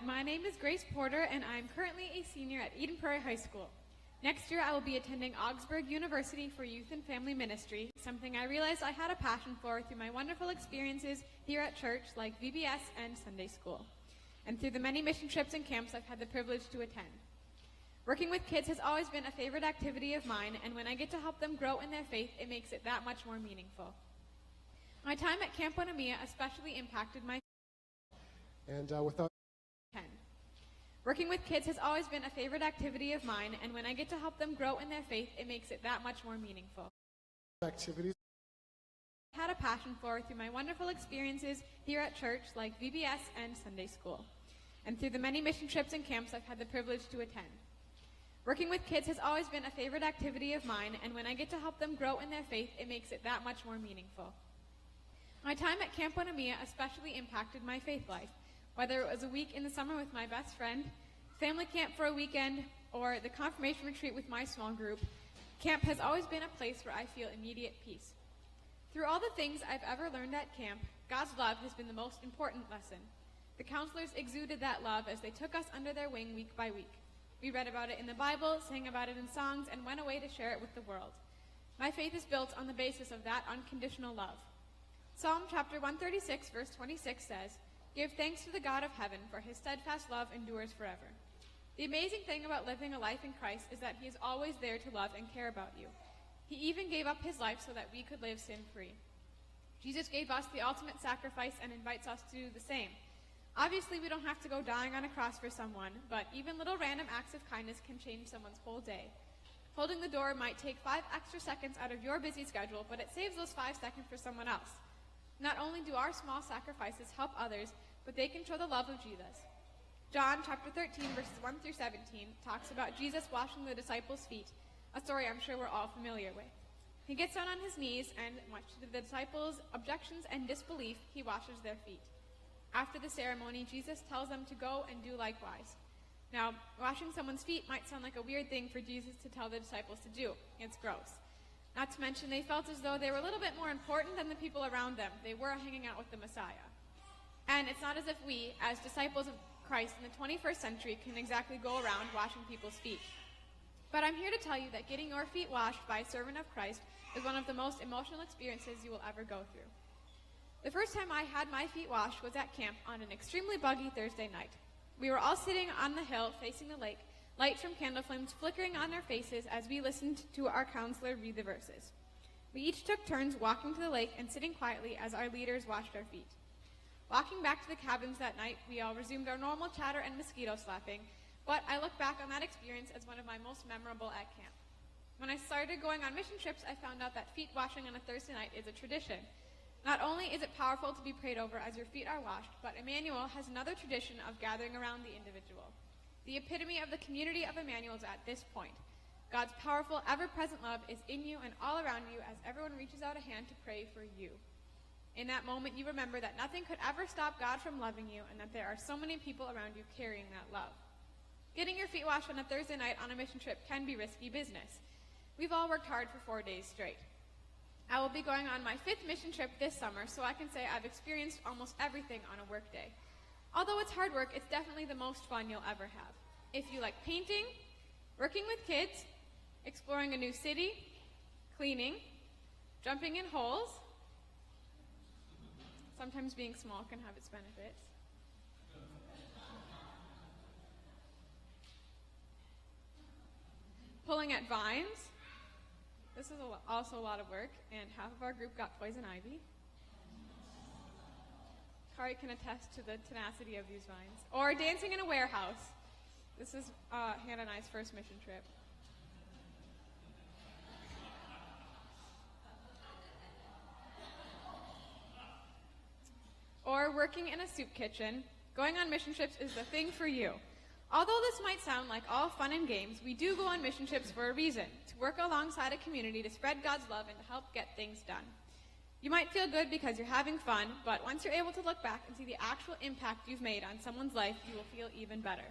my name is Grace Porter, and I'm currently a senior at Eden Prairie High School. Next year, I will be attending Augsburg University for Youth and Family Ministry, something I realized I had a passion for through my wonderful experiences here at church, like VBS and Sunday school, and through the many mission trips and camps I've had the privilege to attend. Working with kids has always been a favorite activity of mine, and when I get to help them grow in their faith, it makes it that much more meaningful. My time at Camp Onamia especially impacted my Working with kids has always been a favorite activity of mine, and when I get to help them grow in their faith, it makes it that much more meaningful. Activities I had a passion for through my wonderful experiences here at church, like VBS and Sunday school, and through the many mission trips and camps I've had the privilege to attend. Working with kids has always been a favorite activity of mine, and when I get to help them grow in their faith, it makes it that much more meaningful. My time at Camp Onamia especially impacted my faith life, whether it was a week in the summer with my best friend, family camp for a weekend, or the confirmation retreat with my small group. Camp has always been a place where I feel immediate peace. Through all the things I've ever learned at camp, God's love has been the most important lesson. The counselors exuded that love as they took us under their wing week by week. We read about it in the Bible, sang about it in songs, and went away to share it with the world. My faith is built on the basis of that unconditional love. Psalm chapter 136, verse 26 says, "Give thanks to the God of heaven, for his steadfast love endures forever." The amazing thing about living a life in Christ is that he is always there to love and care about you. He even gave up his life so that we could live sin-free. Jesus gave us the ultimate sacrifice and invites us to do the same. Obviously, we don't have to go dying on a cross for someone, but even little random acts of kindness can change someone's whole day. Holding the door might take 5 extra seconds out of your busy schedule, but it saves those 5 seconds for someone else. Not only do our small sacrifices help others, but they can show the love of Jesus. John chapter 13, verses 1 through 17, talks about Jesus washing the disciples' feet, a story I'm sure we're all familiar with. He gets down on his knees, and much to the disciples' objections and disbelief, he washes their feet. After the ceremony, Jesus tells them to go and do likewise. Now, washing someone's feet might sound like a weird thing for Jesus to tell the disciples to do. It's gross. Not to mention, they felt as though they were a little bit more important than the people around them. They were hanging out with the Messiah. And it's not as if we, as disciples of Christ in the 21st century, can exactly go around washing people's feet. But I'm here to tell you that getting your feet washed by a servant of Christ is one of the most emotional experiences you will ever go through. The first time I had my feet washed was at camp on an extremely buggy Thursday night. We were all sitting on the hill facing the lake, light from candle flames flickering on our faces as we listened to our counselor read the verses. We each took turns walking to the lake and sitting quietly as our leaders washed our feet. Walking back to the cabins that night, we all resumed our normal chatter and mosquito slapping, but I look back on that experience as one of my most memorable at camp. When I started going on mission trips, I found out that feet washing on a Thursday night is a tradition. Not only is it powerful to be prayed over as your feet are washed, but Emmanuel has another tradition of gathering around the individual. The epitome of the community of Emmanuel is at this point. God's powerful, ever-present love is in you and all around you as everyone reaches out a hand to pray for you. In that moment, you remember that nothing could ever stop God from loving you and that there are so many people around you carrying that love. Getting your feet washed on a Thursday night on a mission trip can be risky business. We've all worked hard for 4 days straight. I will be going on my 5th mission trip this summer, so I can say I've experienced almost everything on a work day. Although it's hard work, it's definitely the most fun you'll ever have. If you like painting, working with kids, exploring a new city, cleaning, jumping in holes, sometimes being small can have its benefits. Pulling at vines. This is also a lot of work, and half of our group got poison ivy. Kari can attest to the tenacity of these vines. Or dancing in a warehouse. This is Hannah and I's first mission trip. Or working in a soup kitchen. Going on mission trips is the thing for you. Although this might sound like all fun and games, we do go on mission trips for a reason, to work alongside a community to spread God's love and to help get things done. You might feel good because you're having fun, but once you're able to look back and see the actual impact you've made on someone's life, you will feel even better.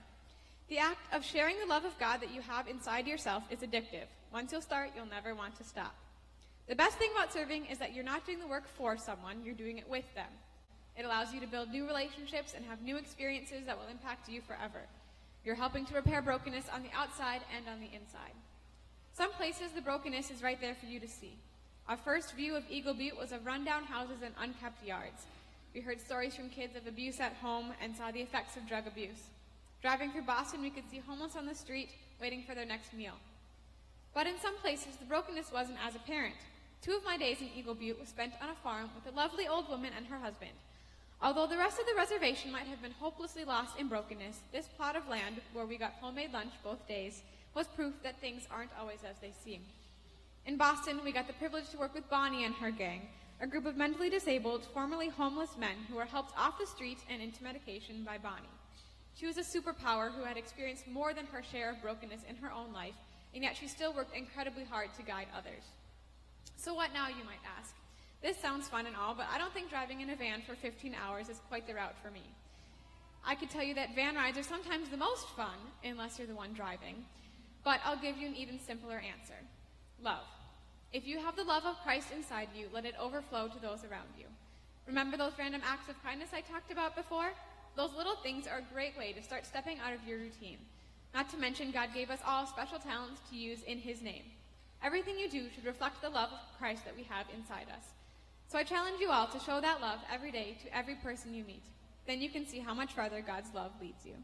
The act of sharing the love of God that you have inside yourself is addictive. Once you'll start, you'll never want to stop. The best thing about serving is that you're not doing the work for someone, you're doing it with them. It allows you to build new relationships and have new experiences that will impact you forever. You're helping to repair brokenness on the outside and on the inside. Some places, the brokenness is right there for you to see. Our first view of Eagle Butte was of rundown houses and unkept yards. We heard stories from kids of abuse at home and saw the effects of drug abuse. Driving through Boston, we could see homeless on the street waiting for their next meal. But in some places, the brokenness wasn't as apparent. 2 of my days in Eagle Butte were spent on a farm with a lovely old woman and her husband. Although the rest of the reservation might have been hopelessly lost in brokenness, this plot of land, where we got homemade lunch both days, was proof that things aren't always as they seem. In Boston, we got the privilege to work with Bonnie and her gang, a group of mentally disabled, formerly homeless men who were helped off the street and into medication by Bonnie. She was a superpower who had experienced more than her share of brokenness in her own life, and yet she still worked incredibly hard to guide others. So what now, you might ask? This sounds fun and all, but I don't think driving in a van for 15 hours is quite the route for me. I could tell you that van rides are sometimes the most fun, unless you're the one driving, but I'll give you an even simpler answer. Love. If you have the love of Christ inside you, let it overflow to those around you. Remember those random acts of kindness I talked about before? Those little things are a great way to start stepping out of your routine. Not to mention, God gave us all special talents to use in His name. Everything you do should reflect the love of Christ that we have inside us. So I challenge you all to show that love every day to every person you meet. Then you can see how much farther God's love leads you.